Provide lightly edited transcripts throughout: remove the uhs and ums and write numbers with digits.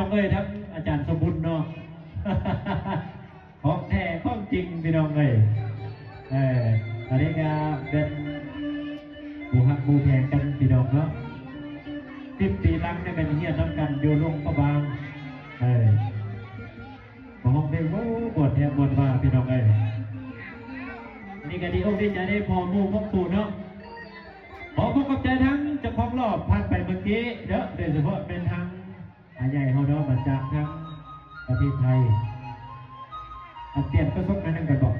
องเอ้ยทั้งอาจารย์สมบุญเนาะของแท้ของจริงพี่น้องเอ้ยอันนี้ก็เป็นบูฮักบูแพงกันพี่น้องเนาะ10 ปีหลังเนี่ยเป็นเฮียน้ำกันอยู่ลงพระบางมองไปโว้บวชแทนบวชว่าพี่น้องเอ้ยนี่ก็ดีอกดีใจได้พอมูพบปู่เนาะขอขอบใจทั้งเจ้าของรอบผ่านไปเมื่อกี้เด้อโดยเฉพาะเป็นทางอาใหญ่เฮาเนาะมาจากทั้งประเทศไทยเปลี่ยนประสบการณ์นั่นกันบอก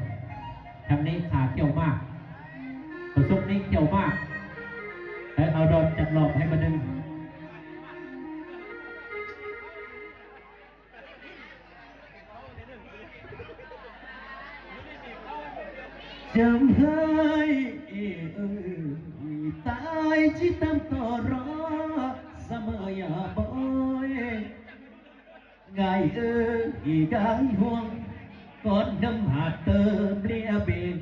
ทางนี้ขาเกี่ยวมากประสบนี้เกี่ยวมากเอาดอนจัดรอบให้มาดึงจำให้ตายที่ตามต่อรอเสมออย่าบ่อยไงกายห่วงก่อนน้ำหาเติมเลียเบน